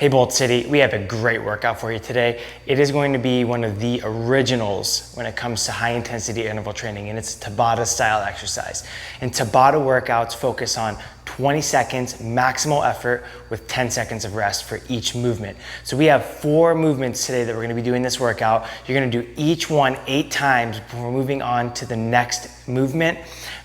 Hey Bolt City, we have a great workout for you today. It is going to be one of the originals when it comes to high intensity interval training, and it's a Tabata style exercise. And Tabata workouts focus on 20 seconds maximal effort with 10 seconds of rest for each movement. So we have 4 movements today that we're gonna be doing this workout. You're gonna do each one 8 times before moving on to the next movement,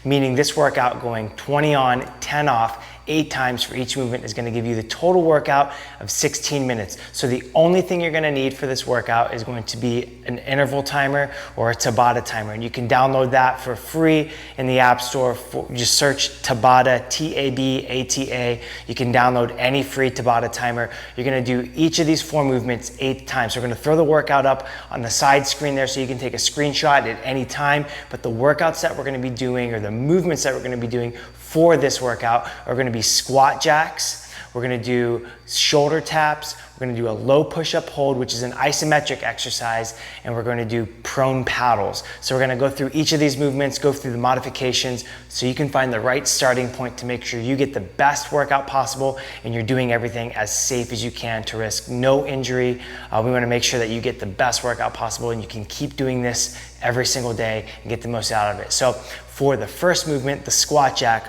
meaning this workout going 20 on, 10 off, 8 times for each movement is gonna give you the total workout of 16 minutes. So the only thing you're gonna need for this workout is going to be an interval timer or a Tabata timer. And you can download that for free in the App Store. Just search Tabata, T-A-B-A-T-A. You can download any free Tabata timer. You're gonna do each of these 4 movements 8 times. So we're gonna throw the workout up on the side screen there so you can take a screenshot at any time. But the workouts that we're gonna be doing, or the movements that we're gonna be doing for this workout, are gonna be squat jacks, we're gonna do shoulder taps, we're gonna do a low push-up hold, which is an isometric exercise, and we're gonna do prone paddles. So we're gonna go through each of these movements, go through the modifications, so you can find the right starting point to make sure you get the best workout possible and you're doing everything as safe as you can to risk no injury. We wanna make sure that you get the best workout possible and you can keep doing this every single day and get the most out of it. So for the first movement, the squat jack,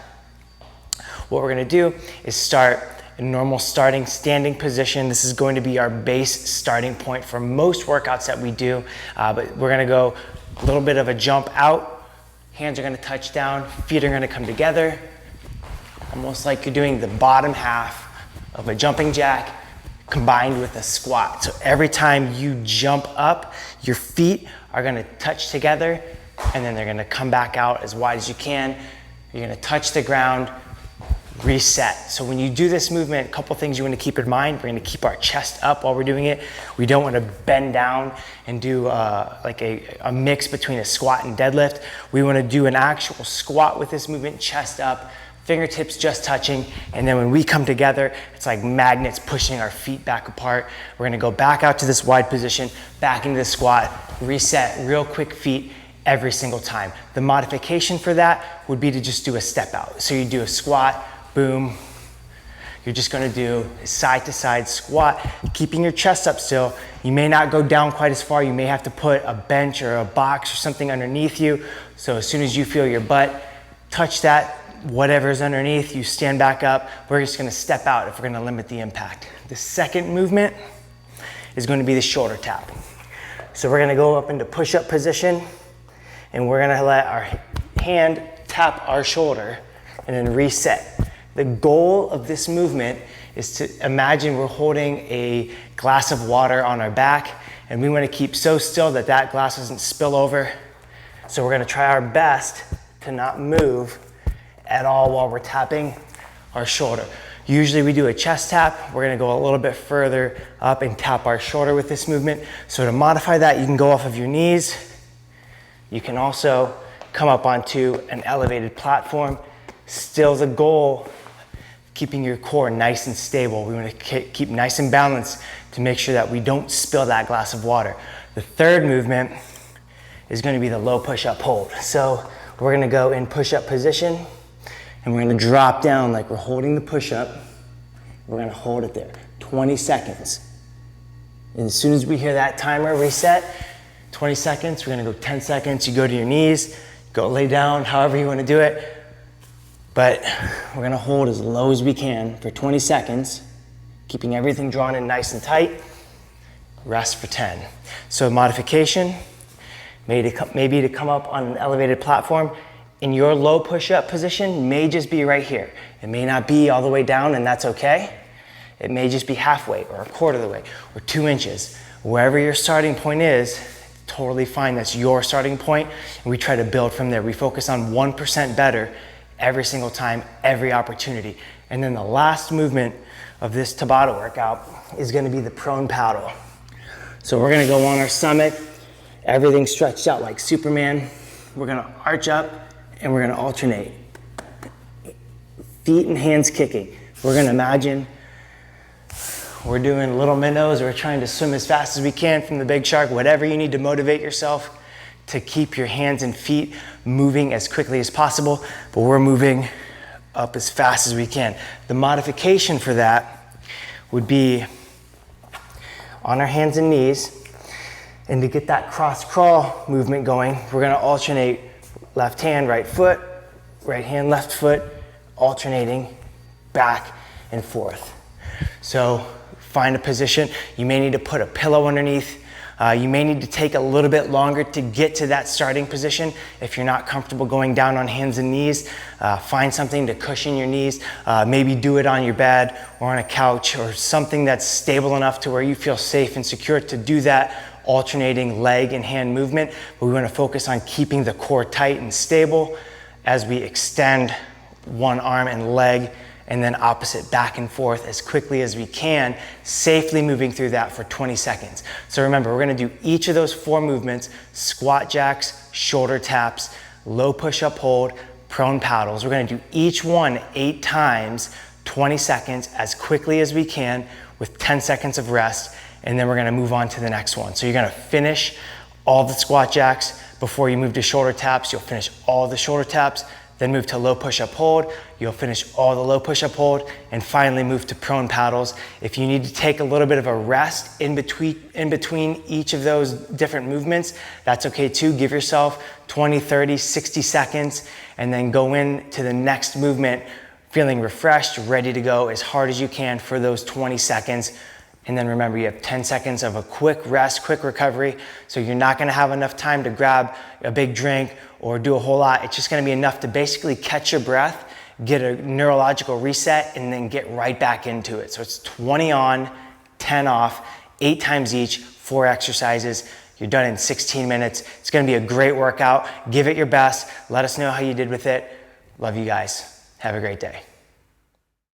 what we're gonna do is start in normal starting standing position. This is going to be our base starting point for most workouts that we do, but we're gonna go a little bit of a jump out. Hands are gonna touch down, feet are gonna come together, almost like you're doing the bottom half of a jumping jack combined with a squat. So every time you jump up, your feet are gonna touch together and then they're gonna come back out as wide as you can. You're gonna touch the ground, reset. So when you do this movement, a couple things you want to keep in mind. We're going to keep our chest up while we're doing it. We don't want to bend down and do like a mix between a squat and deadlift. We want to do an actual squat with this movement, chest up, fingertips just touching, and then when we come together, it's like magnets pushing our feet back apart. We're going to go back out to this wide position, back into the squat, reset, real quick feet every single time. The modification for that would be to just do a step out. So you do a squat, boom. You're just gonna do a side to side squat, keeping your chest up still. You may not go down quite as far. You may have to put a bench or a box or something underneath you. So as soon as you feel your butt touch that, whatever's underneath, you stand back up. We're just gonna step out if we're gonna limit the impact. The second movement is gonna be the shoulder tap. So we're gonna go up into push-up position and we're gonna let our hand tap our shoulder and then reset. The goal of this movement is to imagine we're holding a glass of water on our back and we want to keep so still that that glass doesn't spill over. So we're going to try our best to not move at all while we're tapping our shoulder. Usually we do a chest tap. We're going to go a little bit further up and tap our shoulder with this movement. So to modify that, you can go off of your knees. You can also come up onto an elevated platform. Still the goal, keeping your core nice and stable. We want to keep nice and balanced to make sure that we don't spill that glass of water. The third movement is going to be the low push-up hold. So we're going to go in push-up position and we're going to drop down like we're holding the push-up. We're going to hold it there, 20 seconds. And as soon as we hear that timer reset, 20 seconds, we're going to go 10 seconds. You go to your knees, go lay down, however you want to do it. But we're gonna hold as low as we can for 20 seconds, keeping everything drawn in nice and tight. Rest for 10. So modification, maybe to come up on an elevated platform. In your low push-up position may just be right here. It may not be all the way down, and that's okay. It may just be halfway or a quarter of the way or 2 inches. Wherever your starting point is, totally fine. That's your starting point, and we try to build from there. We focus on 1% better every single time, every opportunity. And then the last movement of this Tabata workout is gonna be the prone paddle. So we're gonna go on our stomach, everything stretched out like Superman. We're gonna arch up and we're gonna alternate. Feet and hands kicking. We're gonna imagine we're doing little minnows, we're trying to swim as fast as we can from the big shark, whatever you need to motivate yourself to keep your hands and feet moving as quickly as possible, but we're moving up as fast as we can. The modification for that would be on our hands and knees. And to get that cross crawl movement going, we're gonna alternate left hand, right foot, right hand, left foot, alternating back and forth. So find a position. You may need to put a pillow underneath. You may need to take a little bit longer to get to that starting position. If you're not comfortable going down on hands and knees, find something to cushion your knees. Maybe do it on your bed or on a couch or something that's stable enough to where you feel safe and secure to do that alternating leg and hand movement. But we want to focus on keeping the core tight and stable as we extend one arm and leg, and then opposite back and forth as quickly as we can, safely moving through that for 20 seconds. So remember, we're gonna do each of those 4 movements: squat jacks, shoulder taps, low push-up hold, prone paddles. We're gonna do each one 8 times, 20 seconds, as quickly as we can with 10 seconds of rest, and then we're gonna move on to the next one. So you're gonna finish all the squat jacks. Before you move to shoulder taps, you'll finish all the shoulder taps, then move to low push-up hold, you'll finish all the low push-up hold, and finally move to prone paddles. If you need to take a little bit of a rest in between each of those different movements, that's okay too. Give yourself 20, 30, 60 seconds, and then go into the next movement feeling refreshed, ready to go as hard as you can for those 20 seconds. And then remember, you have 10 seconds of a quick rest, quick recovery. So you're not gonna have enough time to grab a big drink or do a whole lot. It's just gonna be enough to basically catch your breath, get a neurological reset, and then get right back into it. So it's 20 on, 10 off, 8 times each, 4 exercises. You're done in 16 minutes. It's gonna be a great workout. Give it your best. Let us know how you did with it. Love you guys. Have a great day.